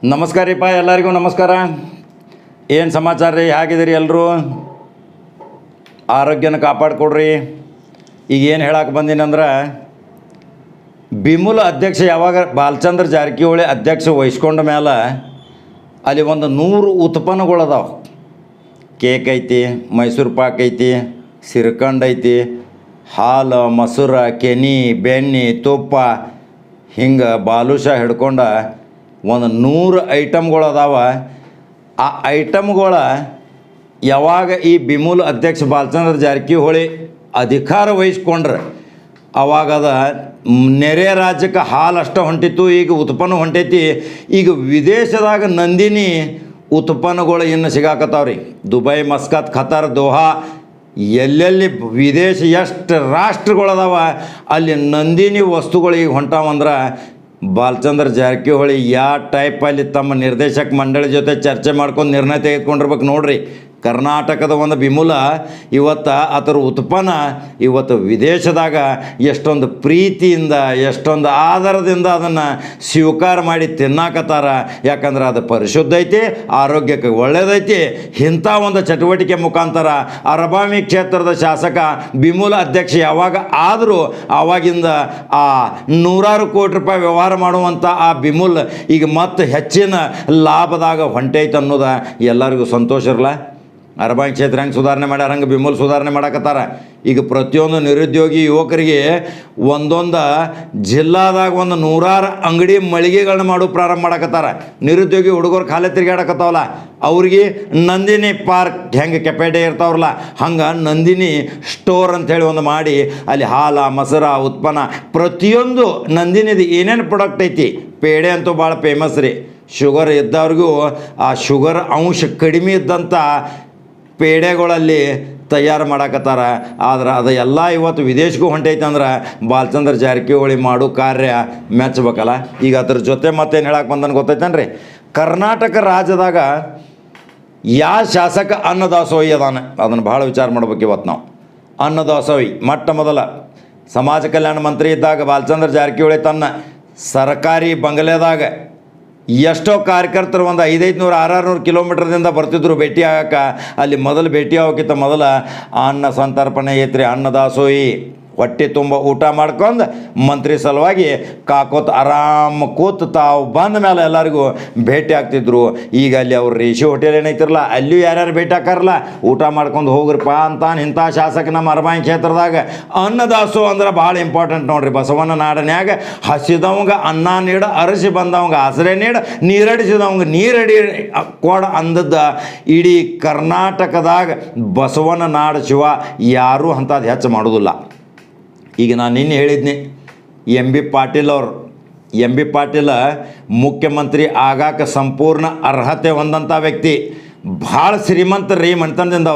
ನಮಸ್ಕಾರ ರೀಪ್ಪ, ಎಲ್ಲರಿಗೂ ನಮಸ್ಕಾರ. ಏನು ಸಮಾಚಾರ ರೀ? ಹೇಗಿದ್ದೀರಿ ಎಲ್ಲರೂ? ಆರೋಗ್ಯನ ಕಾಪಾಡಿಕೊಡ್ರಿ. ಈಗ ಏನು ಹೇಳಕ್ಕೆ ಬಂದೀನಂದ್ರೆ, ಬಿಮುಲ್ ಅಧ್ಯಕ್ಷ ಯಾವಾಗ ಬಾಲಚಂದ್ರ ಜಾರಕಿಹೊಳಿ ಅಧ್ಯಕ್ಷ ವಹಿಸ್ಕೊಂಡ ಮೇಲೆ ಅಲ್ಲಿ ಒಂದು 100 ಉತ್ಪನ್ನಗಳದಾವೆ. ಕೇಕ್ ಐತಿ, ಮೈಸೂರು ಪಾಕ್ ಐತಿ, ಸಿರ್ಕಂಡ್ ಐತಿ, ಹಾಲು, ಮೊಸರು, ಕೆನೆ, ಬೆಣ್ಣೆ, ತುಪ್ಪ, ಹಿಂಗೆ ಬಾಲುಷಾ ಹಿಡ್ಕೊಂಡ ಒಂದು 100 ಐಟಮ್ಗಳದಾವ. ಆ ಐಟಮ್ಗಳ ಯಾವಾಗ ಈ ಬಿಮುಲ್ ಅಧ್ಯಕ್ಷ ಬಾಲಚಂದ್ರ ಜಾರಕಿಹೊಳಿ ಅಧಿಕಾರ ವಹಿಸ್ಕೊಂಡ್ರೆ ಅವಾಗದ ನೆರೆ ರಾಜ್ಯಕ್ಕೆ ಹಾಲು ಅಷ್ಟು ಹೊಂಟಿತ್ತು, ಈಗ ಉತ್ಪನ್ನ ಹೊಂಟೈತಿ. ಈಗ ವಿದೇಶದಾಗ ನಂದಿನಿ ಉತ್ಪನ್ನಗಳು ಇನ್ನು ಸಿಗಾಕತ್ತಾವ್ರಿ. ದುಬೈ, ಮಸ್ಕತ್, ಖತರ್, ದೋಹಾ, ಎಲ್ಲೆಲ್ಲಿ ವಿದೇಶ ಎಷ್ಟು ರಾಷ್ಟ್ರಗಳದಾವ ಅಲ್ಲಿ ನಂದಿನಿ ವಸ್ತುಗಳಿಗೆ ಹೊಂಟಾವಂದ್ರೆ ಬಾಲಚಂದ್ರ ಜಾರಕಿಹೊಳಿ ಯಾವ ಟೈಪಲ್ಲಿ ತಮ್ಮ ನಿರ್ದೇಶಕ ಮಂಡಳಿ ಜೊತೆ ಚರ್ಚೆ ಮಾಡ್ಕೊಂಡು ನಿರ್ಣಯ ತೆಗೆದುಕೊಂಡಿರ್ಬೇಕು ನೋಡ್ರಿ. ಕರ್ನಾಟಕದ ಒಂದು ಬಿಮುಲ ಇವತ್ತು ಅದರ ಉತ್ಪನ್ನ ಇವತ್ತು ವಿದೇಶದಾಗ ಎಷ್ಟೊಂದು ಪ್ರೀತಿಯಿಂದ ಎಷ್ಟೊಂದು ಆಧಾರದಿಂದ ಅದನ್ನು ಸ್ವೀಕಾರ ಮಾಡಿ ತಿನ್ನಾಕತ್ತಾರ. ಯಾಕಂದ್ರೆ ಅದು ಪರಿಶುದ್ಧ ಐತಿ, ಆರೋಗ್ಯಕ್ಕೆ ಒಳ್ಳೆಯದೈತಿ. ಇಂಥ ಒಂದು ಚಟುವಟಿಕೆ ಮುಖಾಂತರ ಅರಬಾವಿ ಕ್ಷೇತ್ರದ ಶಾಸಕ ಬಿಮುಲ್ ಅಧ್ಯಕ್ಷ ಯಾವಾಗ ಆದರೂ ಆವಾಗಿಂದ ಆ 100 ಕೋಟಿ ರೂಪಾಯಿ ವ್ಯವಹಾರ ಮಾಡುವಂಥ ಆ ಬಿಮುಲ್ ಈಗ ಮತ್ತೆ ಹೆಚ್ಚಿನ ಲಾಭದಾಗ ಹೊಂಟೈತೆ ಅನ್ನೋದು ಎಲ್ಲರಿಗೂ ಸಂತೋಷ ಇರಲ್ಲ. ಅರಬಾವಿ ಕ್ಷೇತ್ರ ಹೆಂಗೆ ಸುಧಾರಣೆ ಮಾಡ್ಯಾರ ಹಂಗೆ ಬಿಮುಲ್ ಸುಧಾರಣೆ ಮಾಡಕತ್ತಾರ. ಈಗ ಪ್ರತಿಯೊಂದು ನಿರುದ್ಯೋಗಿ ಯುವಕರಿಗೆ ಒಂದೊಂದು ಜಿಲ್ಲಾದಾಗ ಒಂದು 100 ಅಂಗಡಿ ಮಳಿಗೆಗಳನ್ನ ಮಾಡೋ ಪ್ರಾರಂಭ ಮಾಡಕತ್ತಾರ. ನಿರುದ್ಯೋಗಿ ಹುಡುಗರು ಖಾಲಿ ತಿರುಗಾಡಕತ್ತಾವಲ್ಲ ಅವ್ರಿಗೆ ನಂದಿನಿ ಪಾರ್ಕ್ ಹೆಂಗೆ ಕೆಪೇಟೆ ಇರ್ತಾವ್ರಲ್ಲ ಹಂಗೆ ನಂದಿನಿ ಸ್ಟೋರ್ ಅಂಥೇಳಿ ಒಂದು ಮಾಡಿ ಅಲ್ಲಿ ಹಾಲು, ಮೊಸರು ಉತ್ಪನ್ನ ಪ್ರತಿಯೊಂದು ನಂದಿನಿದು ಏನೇನು ಪ್ರಾಡಕ್ಟ್ ಐತಿ. ಪೇಡೆ ಅಂತೂ ಭಾಳ ಫೇಮಸ್ ರೀ. ಶುಗರ್ ಇದ್ದವ್ರಿಗೂ ಆ ಶುಗರ್ ಅಂಶ ಕಡಿಮೆ ಇದ್ದಂಥ ಪೇಡೆಗಳಲ್ಲಿ ತಯಾರು ಮಾಡಕತ್ತಾರ. ಆದ್ರೆ ಅದು ಎಲ್ಲ ಇವತ್ತು ವಿದೇಶಕ್ಕೂ ಹೊಂಟೈತೆ ಅಂದ್ರೆ ಬಾಲಚಂದ್ರ ಜಾರಕಿಹೊಳಿ ಮಾಡೋ ಕಾರ್ಯ ಮೆಚ್ಚಬೇಕಲ್ಲ. ಈಗ ಅದ್ರ ಜೊತೆ ಮತ್ತೇನು ಹೇಳಕ್ಕೆ ಬಂದನು ಗೊತ್ತೈತೇನ್ರಿ? ಕರ್ನಾಟಕ ರಾಜ್ಯದಾಗ ಯಾವ ಶಾಸಕ ಅನ್ನದಾಸೋಹಿ ಅದಾನೆ ಅದನ್ನು ಭಾಳ ವಿಚಾರ ಮಾಡ್ಬೇಕು ಇವತ್ತು ನಾವು. ಅನ್ನದಾಸೋಹಿ ಮೊಟ್ಟ ಮೊದಲ ಸಮಾಜ ಕಲ್ಯಾಣ ಮಂತ್ರಿ ಇದ್ದಾಗ ಬಾಲಚಂದ್ರ ಜಾರಕಿಹೊಳಿ ತನ್ನ ಸರ್ಕಾರಿ ಬಂಗಲೆದಾಗ ಎಷ್ಟೋ ಕಾರ್ಯಕರ್ತರು ಒಂದು 500-600 ಕಿಲೋಮೀಟ್ರದಿಂದ ಬರ್ತಿದ್ರು ಭೇಟಿ ಆಗಕ್ಕೆ. ಅಲ್ಲಿ ಮೊದಲು ಭೇಟಿ ಆಗೋಕ್ಕಿಂತ ಮೊದಲ ಅನ್ನ ಸಂತರ್ಪಣೆ ಐತ್ರಿ, ಅನ್ನದಾಸೋಹಿ. ಹೊಟ್ಟೆ ತುಂಬ ಊಟ ಮಾಡ್ಕೊಂಡು ಮಂತ್ರಿ ಸಲುವಾಗಿ ಕಾಕೋತ್ ಆರಾಮ ಕೂತು ತಾವು ಬಂದ ಮೇಲೆ ಎಲ್ಲರಿಗೂ ಭೇಟಿ ಆಗ್ತಿದ್ರು. ಈಗ ಅಲ್ಲಿ ಅವ್ರು ರೇಷಿ ಹೋಟೆಲ್ ಏನೈತಿರಲ್ಲ ಅಲ್ಲಿಯೂ ಯಾರ್ಯಾರು ಭೇಟಿ ಹಾಕಾರಲ್ಲ ಊಟ ಮಾಡ್ಕೊಂಡು ಹೋಗ್ರಪ್ಪ ಅಂತಾನೆ ಇಂಥ ಶಾಸಕ ನಮ್ಮ ಅರಬಾವಿ ಕ್ಷೇತ್ರದಾಗ ಅನ್ನದಾಸೋ ಅಂದ್ರೆ ಭಾಳ ಇಂಪಾರ್ಟೆಂಟ್ ನೋಡ್ರಿ. ಬಸವನ ನಾಡನ್ಯಾಗ ಹಸಿದವಂಗ ಅನ್ನ ನೀಡ, ಅರಸಿ ಬಂದವಂಗ ಆಸರೆ ನೀಡ, ನೀರಡಿಸಿದವಂಗ ನೀರಡಿ ಕೊಡ ಅಂದದ್ದು ಇಡೀ ಕರ್ನಾಟಕದಾಗ ಬಸವನ ನಾಡು ಶಿವ ಯಾರೂ ಅಂಥದ್ದು ಹೆಚ್ಚು ಮಾಡೋದಿಲ್ಲ. ಈಗ ನಾನು ನಿನ್ನೆ ಹೇಳಿದ್ನಿ, ಎಂ.ಬಿ. ಪಾಟೀಲ್ ಅವರು. ಎಂ.ಬಿ. ಪಾಟೀಲ್ ಮುಖ್ಯಮಂತ್ರಿ ಆಗಾಕ ಸಂಪೂರ್ಣ ಅರ್ಹತೆ ಹೊಂದಂಥ ವ್ಯಕ್ತಿ. ಭಾಳ ಶ್ರೀಮಂತರು ರೀ ಮನೆತನದಿಂದ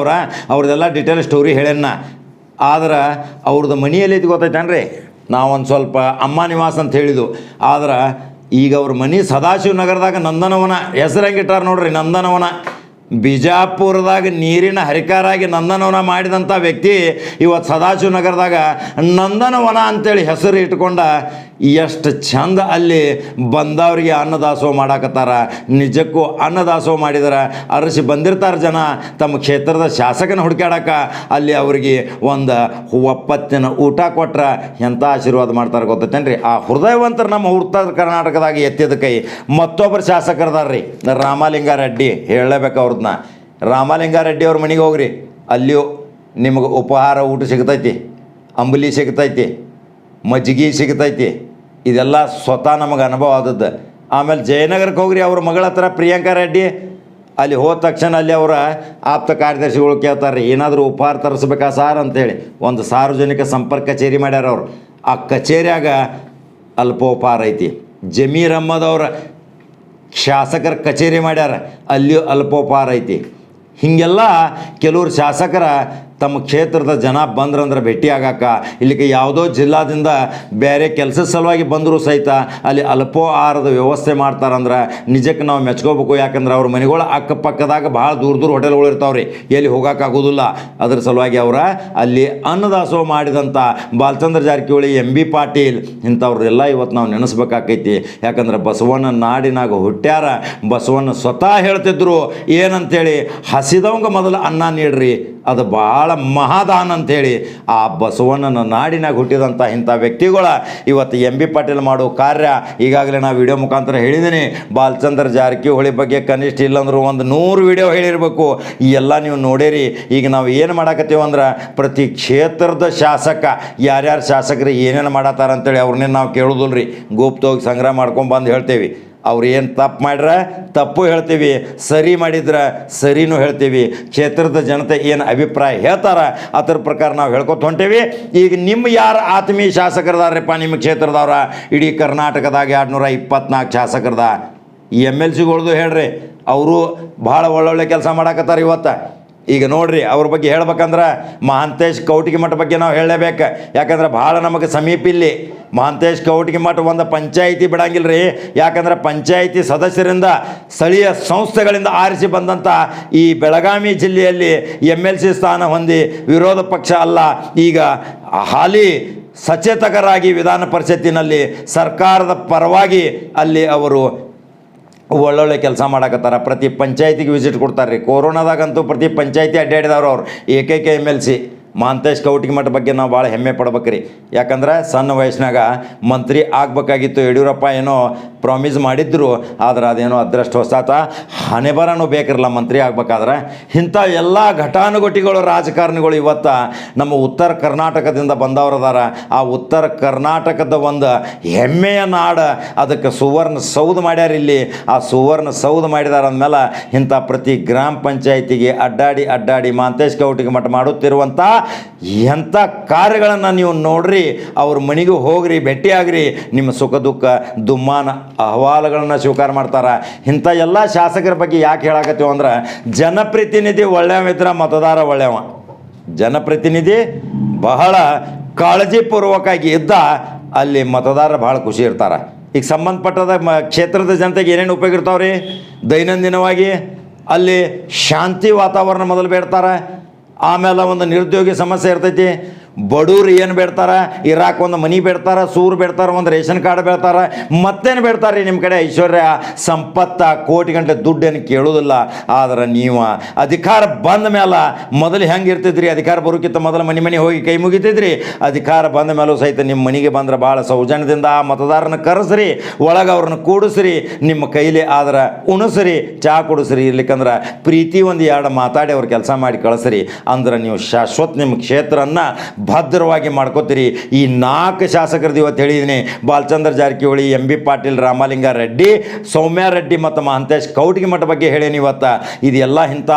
ಅವ್ರದ್ದೆಲ್ಲ ಡೀಟೇಲ್ ಸ್ಟೋರಿ ಹೇಳೇನ. ಆದ್ರೆ ಅವ್ರದ್ದು ಮನೆಯಲ್ಲಿ ಇದು ಗೊತ್ತೈತೇನ್ರಿ? ನಾವೊಂದು ಸ್ವಲ್ಪ ಅಮ್ಮ ನಿವಾಸ ಅಂತ ಹೇಳಿದ್ದು. ಆದ್ರೆ ಈಗ ಅವ್ರ ಮನೆ ಸದಾಶಿವ ನಗರದಾಗ ನಂದನವನ ಹೆಸರು ಹೆಂಗಿಟ್ಟಾರ ನೋಡ್ರಿ, ನಂದನವನ. ಬಿಜಾಪುರದಾಗ ನೀರಿನ ಹರಿಕಾರಾಗಿ ನಂದನವನ ಮಾಡಿದಂಥ ವ್ಯಕ್ತಿ ಇವತ್ತು ಸದಾಶಿವ ನಗರದಾಗ ನಂದನವನ ಅಂತೇಳಿ ಹೆಸರು ಇಟ್ಕೊಂಡ ಎಷ್ಟು ಚಂದ ಅಲ್ಲಿ ಬಂದವರಿಗೆ ಅನ್ನದಾಸೋಹ ಮಾಡಾಕತ್ತಾರ. ನಿಜಕ್ಕೂ ಅನ್ನದಾಸೋಹ ಮಾಡಿದಾರೆ. ಅರಸಿ ಬಂದಿರ್ತಾರೆ ಜನ ತಮ್ಮ ಕ್ಷೇತ್ರದ ಶಾಸಕನ ಹುಡುಕಾಡಕ್ಕೆ. ಅಲ್ಲಿ ಅವರಿಗೆ ಒಂದು ಒಪ್ಪತ್ತಿನ ಊಟ ಕೊಟ್ರೆ ಎಂಥ ಆಶೀರ್ವಾದ ಮಾಡ್ತಾರೆ ಗೊತ್ತೈತೇನ್ರಿ? ಆ ಹೃದಯವಂತರು ನಮ್ಮ ಉತ್ತರ ಕರ್ನಾಟಕದಾಗ ಎತ್ತಿದ ಕೈ ಮತ್ತೊಬ್ಬರು ಶಾಸಕರದಾರ್ರಿ, ರಾಮಲಿಂಗಾರೆಡ್ಡಿ. ಹೇಳಲೇಬೇಕು ಅವ್ರದ್ದನ್ನ. ರಾಮಲಿಂಗಾರೆಡ್ಡಿ ಅವ್ರ ಮನೆಗೆ ಹೋಗ್ರಿ, ಅಲ್ಲಿಯೂ ನಿಮಗೆ ಉಪಹಾರ ಊಟ ಸಿಗ್ತೈತಿ, ಅಂಬಲಿ ಸಿಗ್ತೈತಿ, ಮಜ್ಜಿಗೆ ಸಿಗ್ತೈತಿ. ಇದೆಲ್ಲ ಸ್ವತಃ ನಮಗೆ ಅನುಭವ ಆದದ್ದು. ಆಮೇಲೆ ಜಯನಗರಕ್ಕೆ ಹೋಗ್ರಿ, ಅವ್ರ ಮಗಳ ಹತ್ರ ಪ್ರಿಯಾಂಕಾ ರೆಡ್ಡಿ. ಅಲ್ಲಿ ಹೋದ ತಕ್ಷಣ ಅಲ್ಲಿ ಅವರ ಆಪ್ತ ಕಾರ್ಯದರ್ಶಿಗಳು ಕೇಳ್ತಾರೆ ರೀ, ಏನಾದರೂ ಉಪಹಾರ ತರಿಸ್ಬೇಕಾ ಸಾರ್ ಅಂತೇಳಿ. ಒಂದು ಸಾರ್ವಜನಿಕ ಸಂಪರ್ಕ ಕಚೇರಿ ಮಾಡ್ಯಾರ ಅವ್ರು. ಆ ಕಚೇರಿಯಾಗ ಅಲ್ಪೋಪಹಾರ ಐತಿ. ಜಮೀರ್ ಅಹ್ಮದ್ ಅವರ ಶಾಸಕರ ಕಚೇರಿ ಮಾಡ್ಯಾರ, ಅಲ್ಲಿಯೂ ಅಲ್ಪೋಪಹಾರ ಐತಿ. ಹೀಗೆಲ್ಲ ಕೆಲವರು ಶಾಸಕರ ತಮ್ಮ ಕ್ಷೇತ್ರದ ಜನ ಬಂದ್ರಂದ್ರೆ ಭೇಟಿ ಆಗಾಕ, ಇಲ್ಲಿಗೆ ಯಾವುದೋ ಜಿಲ್ಲಾದಿಂದ ಬೇರೆ ಕೆಲಸದ ಸಲುವಾಗಿ ಬಂದರೂ ಸಹಿತ ಅಲ್ಲಿ ಅಲ್ಪೋಹಾರದ ವ್ಯವಸ್ಥೆ ಮಾಡ್ತಾರಂದ್ರೆ ನಿಜಕ್ಕೆ ನಾವು ಮೆಚ್ಕೋಬೇಕು. ಯಾಕಂದ್ರೆ ಅವ್ರ ಮನೆಗಳು ಅಕ್ಕಪಕ್ಕದಾಗ ಭಾಳ ದೂರ ದೂರ ಹೋಟೆಲ್ಗಳು ಇರ್ತಾವ್ರಿ, ಎಲ್ಲಿ ಹೋಗೋಕ್ಕಾಗೋದಿಲ್ಲ. ಅದ್ರ ಸಲುವಾಗಿ ಅವರ ಅಲ್ಲಿ ಅನ್ನದಾಸೋಹ ಮಾಡಿದಂಥ ಬಾಲಚಂದ್ರ ಜಾರಕಿಹೊಳಿ, MB ಪಾಟೀಲ್ ಇಂಥವ್ರೆಲ್ಲ ಇವತ್ತು ನಾವು ನೆನೆಸ್ಬೇಕಾಕೈತಿ. ಯಾಕಂದ್ರೆ ಬಸವಣ್ಣ ನಾಡಿನಾಗ ಹುಟ್ಟ್ಯಾರ. ಬಸವಣ್ಣ ಸ್ವತಃ ಹೇಳ್ತಿದ್ರು ಏನಂತೇಳಿ, ಹಸಿದವಂಗ ಮೊದಲು ಅನ್ನ ನೀಡ್ರಿ, ಅದು ಭಾಳ ಮಹಾದಾನ ಅಂಥೇಳಿ. ಆ ಬಸವಣ್ಣನ ನಾಡಿನಾಗ ಹುಟ್ಟಿದಂಥ ಇಂಥ ವ್ಯಕ್ತಿಗಳ ಇವತ್ತು MB ಪಾಟೀಲ್ ಮಾಡೋ ಕಾರ್ಯ ಈಗಾಗಲೇ ನಾವು ವಿಡಿಯೋ ಮುಖಾಂತರ ಹೇಳಿದ್ದೀನಿ. ಬಾಲಚಂದ್ರ ಜಾರಕಿಹೊಳಿ ಬಗ್ಗೆ ಕನಿಷ್ಠ ಇಲ್ಲಂದ್ರೂ 100 ವಿಡಿಯೋ ಹೇಳಿರಬೇಕು. ಈ ಎಲ್ಲ ನೀವು ನೋಡಿರಿ. ಈಗ ನಾವು ಏನು ಮಾಡಾಕತ್ತೀವಿ ಅಂದ್ರೆ ಪ್ರತಿ ಕ್ಷೇತ್ರದ ಶಾಸಕ ಯಾರ್ಯಾರು ಶಾಸಕರು ಏನೇನು ಮಾಡತ್ತಾರ ಅಂತೇಳಿ ಅವ್ರನ್ನೇನು ನಾವು ಕೇಳೋದಿಲ್ಲ ರೀ. ಗುಪ್ತವಾಗಿ ಸಂಗ್ರಹ ಮಾಡ್ಕೊಂಡು ಹೇಳ್ತೇವೆ. ಅವ್ರು ಏನು ತಪ್ಪು ಮಾಡ್ರೆ ತಪ್ಪು ಹೇಳ್ತೀವಿ, ಸರಿ ಮಾಡಿದ್ರೆ ಸರಿನೂ ಹೇಳ್ತೀವಿ. ಕ್ಷೇತ್ರದ ಜನತೆ ಏನು ಅಭಿಪ್ರಾಯ ಹೇಳ್ತಾರೆ ಅದ್ರ ಪ್ರಕಾರ ನಾವು ಹೇಳ್ಕೊತ ಹೊಂಟೇವಿ. ಈಗ ನಿಮ್ಮ ಯಾರು ಆತ್ಮೀಯ ಶಾಸಕರದಾರಪ್ಪ ನಿಮ್ಮ ಕ್ಷೇತ್ರದವ್ರ? ಇಡೀ ಕರ್ನಾಟಕದಾಗ 224 ಶಾಸಕರದ MLCಗಳ್ದು ಹೇಳ್ರಿ. ಅವರು ಭಾಳ ಒಳ್ಳೊಳ್ಳೆ ಕೆಲಸ ಮಾಡಾಕತ್ತಾರೆ ಇವತ್ತು. ಈಗ ನೋಡ್ರಿ, ಅವ್ರ ಬಗ್ಗೆ ಹೇಳ್ಬೇಕಂದ್ರೆ ಮಹಾಂತೇಶ್ ಕೌಟಿಗಿಮಠ ಬಗ್ಗೆ ನಾವು ಹೇಳಲೇಬೇಕು. ಯಾಕಂದ್ರೆ ಭಾಳ ನಮಗೆ ಸಮೀಪ ಇಲ್ಲಿ ಮಹಾಂತೇಶ್ ಕೌಟಿಗಿಮಠ ಒಂದು ಪಂಚಾಯಿತಿ ಬಿಡಂಗಿಲ್ಲ ರೀ. ಯಾಕಂದ್ರೆ ಪಂಚಾಯಿತಿ ಸದಸ್ಯರಿಂದ ಸ್ಥಳೀಯ ಸಂಸ್ಥೆಗಳಿಂದ ಆರಿಸಿ ಬಂದಂಥ ಈ ಬೆಳಗಾವಿ ಜಿಲ್ಲೆಯಲ್ಲಿ MLC ಸ್ಥಾನ ಹೊಂದಿ ವಿರೋಧ ಪಕ್ಷ ಅಲ್ಲ, ಈಗ ಹಾಲಿ ಸಚೇತಕರಾಗಿ ವಿಧಾನ ಪರಿಷತ್ತಿನಲ್ಲಿ ಸರ್ಕಾರದ ಪರವಾಗಿ ಅಲ್ಲಿ ಅವರು ಒಳ್ಳೊಳ್ಳೆ ಕೆಲಸ ಮಾಡಕತ್ತಾರ. ಪ್ರತಿ ಪಂಚಾಯತಿಗೆ ವಿಸಿಟ್ ಕೊಡ್ತಾರೆ ರೀ. ಕೊರೋನಾದಾಗಂತೂ ಪ್ರತಿ ಪಂಚಾಯತಿ ಅಡ್ಡಾಡಿದವ್ರು ಅವ್ರು. ಏಕೈಕ MLC ಮಹಾಂತೇಶ್ ಕೌಟಿಗಿಮಠ ಬಗ್ಗೆ ನಾವು ಭಾಳ ಹೆಮ್ಮೆ ಪಡ್ಬೇಕ್ರಿ. ಯಾಕಂದ್ರೆ ಸಣ್ಣ ವಯಸ್ಸಿನಾಗ ಮಂತ್ರಿ ಆಗಬೇಕಾಗಿತ್ತು. ಯಡಿಯೂರಪ್ಪ ಏನೋ ಪ್ರಾಮಿಸ್ ಮಾಡಿದ್ರು, ಆದ್ರೆ ಅದೇನೋ ಅದೃಷ್ಟ ಹೊಸಾತ. ಹಣೆಬರನೂ ಬೇಕಿರಲ್ಲ ಮಂತ್ರಿ ಆಗ್ಬೇಕಾದ್ರೆ. ಇಂಥ ಎಲ್ಲ ಘಟಾನುಘಟಿಗಳು ರಾಜಕಾರಣಿಗಳು ಇವತ್ತು ನಮ್ಮ ಉತ್ತರ ಕರ್ನಾಟಕದಿಂದ ಬಂದವರದಾರ. ಆ ಉತ್ತರ ಕರ್ನಾಟಕದ ಒಂದು ಹೆಮ್ಮೆಯ ನಾಡು, ಅದಕ್ಕೆ ಸುವರ್ಣ ಸೌಧ ಮಾಡ್ಯಾರ ಇಲ್ಲಿ. ಆ ಸುವರ್ಣ ಸೌಧ ಮಾಡಿದಾರ ಅಂದಮೇಲೆ ಇಂಥ ಪ್ರತಿ ಗ್ರಾಮ ಪಂಚಾಯಿತಿಗೆ ಅಡ್ಡಾಡಿ ಮಹಾಂತೇಶ್ ಕೌಟಿಗಿಮಠ ಮಾಡುತ್ತಿರುವಂಥ ಎಂಥ ಕಾರ್ಯಗಳನ್ನು ನೀವು ನೋಡ್ರಿ. ಅವ್ರ ಮನೆಗೂ ಹೋಗ್ರಿ, ಭೇಟಿಯಾಗ್ರಿ. ನಿಮ್ಮ ಸುಖ ದುಃಖ ದುಮ್ಮಾನ ಅಹವಾಲುಗಳನ್ನು ಸ್ವೀಕಾರ ಮಾಡ್ತಾರೆ. ಇಂಥ ಎಲ್ಲ ಶಾಸಕರ ಬಗ್ಗೆ ಯಾಕೆ ಹೇಳಾಕತ್ತೀವಿ ಅಂದ್ರೆ, ಜನಪ್ರತಿನಿಧಿ ಒಳ್ಳೆಯವಿದ್ರೆ ಮತದಾರ ಒಳ್ಳೆಯವ. ಜನಪ್ರತಿನಿಧಿ ಬಹಳ ಕಾಳಜಿಪೂರ್ವಕವಾಗಿ ಇದ್ದ ಅಲ್ಲಿ ಮತದಾರ ಭಾಳ ಖುಷಿ ಇರ್ತಾರೆ. ಈಗ ಸಂಬಂಧಪಟ್ಟದ ಕ್ಷೇತ್ರದ ಜನತೆಗೆ ಏನೇನು ಉಪಯೋಗ ಇರ್ತಾವ್ರಿ? ದೈನಂದಿನವಾಗಿ ಅಲ್ಲಿ ಶಾಂತಿ ವಾತಾವರಣ ಮೊದಲು ಬೇಡ್ತಾರೆ. ಆಮೇಲೆ ಒಂದು ನಿರುದ್ಯೋಗಿ ಸಮಸ್ಯೆ ಇರ್ತೈತಿ. ಬಡವ್ರು ಏನು ಬೇಡ್ತಾರೆ? ಇರಾಕ್ ಒಂದು ಮನೆ ಬೇಡ್ತಾರೆ, ಸೂರು ಬೇಡ್ತಾರೆ, ಒಂದು ರೇಷನ್ ಕಾರ್ಡ್ ಬೇಡ್ತಾರೆ. ಮತ್ತೇನು ಬೇಡ್ತಾರೆ ರೀ? ನಿಮ್ಮ ಕಡೆ ಐಶ್ವರ್ಯ ಸಂಪತ್ತ ಕೋಟಿ ಗಂಟೆ ದುಡ್ಡೇನು ಕೇಳೋದಿಲ್ಲ. ಆದ್ರೆ ನೀವು ಅಧಿಕಾರ ಬಂದ ಮೇಲೆ ಮೊದಲು ಹೆಂಗೆ ಇರ್ತಿದ್ರಿ? ಅಧಿಕಾರ ಬರೋಕ್ಕಿಂತ ಮೊದಲು ಮನೆ ಹೋಗಿ ಕೈ ಮುಗಿತಿದ್ರಿ. ಅಧಿಕಾರ ಬಂದ ಮೇಲೂ ಸಹಿತ ನಿಮ್ಮ ಮನೆಗೆ ಬಂದ್ರೆ ಭಾಳ ಸೌಜನ್ಯದಿಂದ ಆ ಮತದಾರನ ಕರೆಸ್ರಿ, ಒಳಗೆ ಅವ್ರನ್ನ ಕೂಡಿಸ್ರಿ, ನಿಮ್ಮ ಕೈಲಿ ಆದ್ರೆ ಉಣಿಸ್ರಿ, ಚಹಾ ಕುಡಿಸ್ರಿ. ಇರ್ಲಿಕ್ಕಂದ್ರೆ ಪ್ರೀತಿ ಒಂದು 2 ಮಾತಾಡಿ ಅವ್ರು ಕೆಲಸ ಮಾಡಿ ಕಳಿಸ್ರಿ. ಅಂದ್ರೆ ನೀವು ಶಾಶ್ವತ ನಿಮ್ಮ ಕ್ಷೇತ್ರನ ಭದ್ರವಾಗಿ ಮಾಡ್ಕೋತೀರಿ. ಈ 4 ಶಾಸಕರದ್ದು ಇವತ್ತು ಹೇಳಿದ್ದೀನಿ. ಬಾಲಚಂದ್ರ ಜಾರಕಿಹೊಳಿ, MB ಪಾಟೀಲ್, ರಾಮಲಿಂಗ ರೆಡ್ಡಿ, ಸೌಮ್ಯ ರೆಡ್ಡಿ ಮತ್ತು ಮಹಾಂತೇಶ್ ಕೌಟಿಗಿಮಠ ಬಗ್ಗೆ ಹೇಳೀನಿ ಇವತ್ತು. ಇದೆಲ್ಲ ಇಂಥ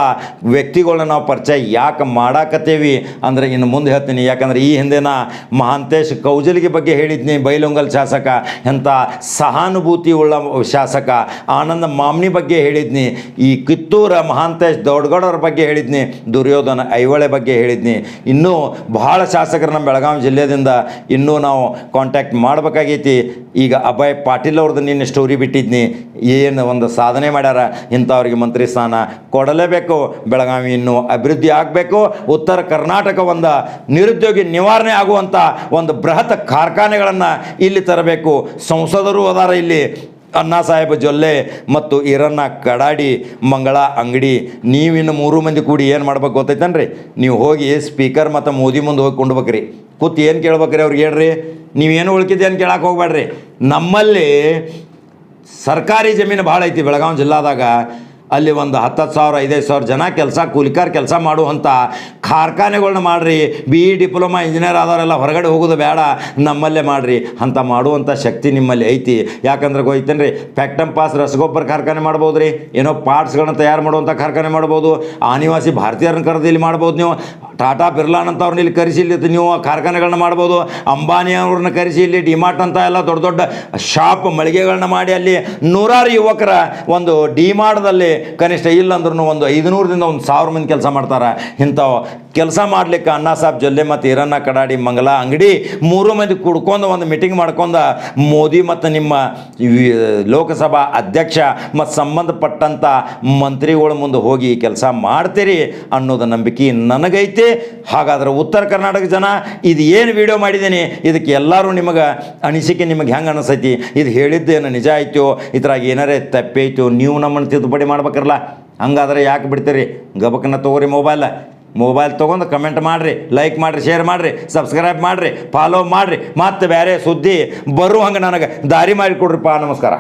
ವ್ಯಕ್ತಿಗಳನ್ನ ನಾವು ಪರಿಚಯ ಯಾಕೆ ಮಾಡಾಕತ್ತೇವಿ ಅಂದರೆ ಇನ್ನು ಮುಂದೆ ಹೇಳ್ತೀನಿ. ಯಾಕಂದರೆ ಈ ಹಿಂದಿನ ಮಹಾಂತೇಶ್ ಕೌಜಲ್ಗಿ ಬಗ್ಗೆ ಹೇಳಿದ್ನಿ, ಬೈಲೊಂಗಲ್ ಶಾಸಕ, ಎಂಥ ಸಹಾನುಭೂತಿ ಉಳ್ಳ ಶಾಸಕ. ಆನಂದ ಮಾಮ್ನಿ ಬಗ್ಗೆ ಹೇಳಿದ್ನಿ. ಈ ಕಿತ್ತೂರ ಮಹಾಂತೇಶ್ ದೊಡ್ಡಗೌಡರ ಬಗ್ಗೆ ಹೇಳಿದ್ನಿ. ದುರ್ಯೋಧನ ಐಹೊಳೆ ಬಗ್ಗೆ ಹೇಳಿದ್ನಿ. ಇನ್ನೂ ಬಹಳ ಶಾಸಕರು ನಮ್ಮ ಬೆಳಗಾವಿ ಜಿಲ್ಲೆಯಿಂದ ಇನ್ನೂ ನಾವು ಕಾಂಟ್ಯಾಕ್ಟ್ ಮಾಡಬೇಕಾಗೈತಿ. ಈಗ ಅಭಯ್ ಪಾಟೀಲ್ ಅವ್ರದ್ದು ನಿನ್ನೆ ಸ್ಟೋರಿ ಬಿಟ್ಟಿದ್ನಿ. ಏನು ಒಂದು ಸಾಧನೆ ಮಾಡ್ಯಾರ. ಇಂಥವ್ರಿಗೆ ಮಂತ್ರಿ ಸ್ಥಾನ ಕೊಡಲೇಬೇಕು. ಬೆಳಗಾವಿ ಇನ್ನೂ ಅಭಿವೃದ್ಧಿ ಆಗಬೇಕು. ಉತ್ತರ ಕರ್ನಾಟಕ ಒಂದು ನಿರುದ್ಯೋಗಿ ನಿವಾರಣೆ ಆಗುವಂಥ ಒಂದು ಬೃಹತ್ ಕಾರ್ಖಾನೆಗಳನ್ನು ಇಲ್ಲಿ ತರಬೇಕು. ಸಂಸದರು ಅದಾರ ಇಲ್ಲಿ. ಅಣ್ಣಾ ಸಾಹೇಬ್ ಜೊಲ್ಲೆ ಮತ್ತು ಈರಣ್ಣ ಕಡಾಡಿ, ಮಂಗಳ ಅಂಗಡಿ. ನೀವಿನ್ನು 3 ಮಂದಿ ಕೂಡಿ ಏನು ಮಾಡ್ಬೇಕು ಗೊತ್ತೈತನ್ರಿ? ನೀವು ಹೋಗಿ ಸ್ಪೀಕರ್ ಮತ್ತು ಮೋದಿ ಮುಂದೆ ಹೋಗಿ ಕೊಂಡ್ಬೇಕ್ರಿ. ಕೂತು ಏನು ಕೇಳ್ಬೇಕ್ರಿ ಅವ್ರಿಗೆ? ಹೇಳ್ರಿ, ನೀವೇನು ಉಳ್ಕಿದ್ದೇನು ಕೇಳಕ್ಕೆ ಹೋಗ್ಬೇಡ್ರಿ. ನಮ್ಮಲ್ಲಿ ಸರ್ಕಾರಿ ಜಮೀನು ಭಾಳ ಐತಿ ಬೆಳಗಾವಿ ಜಿಲ್ಲಾದಾಗ. ಅಲ್ಲಿ ಒಂದು 10,000 15,000 ಜನ ಕೆಲಸ ಕೂಲಿಕಾರ ಕೆಲಸ ಮಾಡುವಂಥ ಕಾರ್ಖಾನೆಗಳನ್ನ ಮಾಡಿರಿ. BE ಡಿಪ್ಲೊಮಾ ಇಂಜಿನಿಯರ್ ಆದವರೆಲ್ಲ ಹೊರಗಡೆ ಹೋಗೋದು ಬೇಡ, ನಮ್ಮಲ್ಲೇ ಮಾಡಿರಿ. ಅಂತ ಮಾಡುವಂಥ ಶಕ್ತಿ ನಿಮ್ಮಲ್ಲಿ ಐತಿ. ಯಾಕಂದ್ರೆ ಗೊತ್ತೇನ್ರಿ, ಫ್ಯಾಕ್ಟಮ್ ಪಾಸ್ ರಸಗೊಬ್ಬರ ಕಾರ್ಖಾನೆ ಮಾಡ್ಬೋದು ರೀ. ಏನೋ ಪಾರ್ಟ್ಸ್ಗಳನ್ನ ತಯಾರು ಮಾಡುವಂಥ ಕಾರ್ಖಾನೆ ಮಾಡ್ಬೋದು. ಆನಿವಾಸಿ ಭಾರತೀಯರನ್ನ ಕರೆದು ಇಲ್ಲಿ ಮಾಡ್ಬೋದು. ನೀವು ಟಾಟಾ ಬಿರ್ಲಾನಂತವ್ರನ್ನ ಇಲ್ಲಿ ಕರೆಸಿ ಇಲ್ಲಿ ನೀವು ಕಾರ್ಖಾನೆಗಳನ್ನ ಮಾಡ್ಬೋದು. ಅಂಬಾನಿ ಅವ್ರನ್ನ ಕರೆಸಿ ಇಲ್ಲಿ ಡಿಮಾರ್ಟ್ ಅಂತ ಎಲ್ಲ ದೊಡ್ಡ ದೊಡ್ಡ ಶಾಪ್ ಮಳಿಗೆಗಳನ್ನ ಮಾಡಿ ಅಲ್ಲಿ 100 ಯುವಕರ ಒಂದು ಡಿಮಾರ್ಟ್ದಲ್ಲಿ ಕನಿಷ್ಠ ಇಲ್ಲಂದ್ರೂ ಒಂದು 500ದಿಂದ 1,000 ಮಂದಿ ಕೆಲಸ ಮಾಡ್ತಾರೆ. ಇಂಥ ಕೆಲಸ ಮಾಡ್ಲಿಕ್ಕೆ ಅಣ್ಣಾ ಸಾಹೇಬ್ ಜೊಲ್ಲೆ ಮತ್ತು ಈರಣ್ಣ ಕಡಾಡಿ ಮಂಗಲ ಅಂಗಡಿ 3 ಮಂದಿ ಕುಡ್ಕೊಂಡು ಒಂದು ಮೀಟಿಂಗ್ ಮಾಡ್ಕೊಂಡು ಮೋದಿ ಮತ್ತು ನಿಮ್ಮ ಲೋಕಸಭಾ ಅಧ್ಯಕ್ಷ ಮತ್ತು ಸಂಬಂಧಪಟ್ಟಂಥ ಮಂತ್ರಿಗಳ ಮುಂದೆ ಹೋಗಿ ಕೆಲಸ ಮಾಡ್ತೀರಿ ಅನ್ನೋದು ನಂಬಿಕೆ ನನಗೈತೆ. ಹಾಗಾದ್ರೆ ಉತ್ತರ ಕರ್ನಾಟಕ ಜನ ಇದು ಏನು ವಿಡಿಯೋ ಮಾಡಿದ್ದೀನಿ ಇದಕ್ಕೆ ಎಲ್ಲರೂ ನಿಮಗೆ ಅನಿಸಿಕೆ ನಿಮಗೆ ಹೆಂಗೆ ಅನಿಸೈತಿ, ಇದು ಹೇಳಿದ್ದೇನು ನಿಜ ಆಯ್ತು, ಇದ್ರಾಗ ಏನಾರೇ ತಪ್ಪೈತು ನೀವು ನಮ್ಮನ್ನು ತಿದ್ದುಪಡಿ ಮಾಡ್ಬೇಕಲ್ಲ. ಹಂಗಾದ್ರೆ ಯಾಕೆ ಬಿಡ್ತೀರಿ? ಗಬಕನ್ನ ತೊಗೋರಿ ಮೊಬೈಲ್ ತೊಗೊಂಡು ಕಮೆಂಟ್ ಮಾಡಿರಿ, ಲೈಕ್ ಮಾಡಿರಿ, ಶೇರ್ ಮಾಡಿರಿ, ಸಬ್ಸ್ಕ್ರೈಬ್ ಮಾಡಿರಿ, ಫಾಲೋ ಮಾಡಿರಿ. ಮತ್ತು ಬೇರೆ ಸುದ್ದಿ ಬರೋ ಹಂಗೆ ನನಗೆ ದಾರಿ ಮಾಡಿಕೊಡ್ರಿಪ್ಪ. ನಮಸ್ಕಾರ.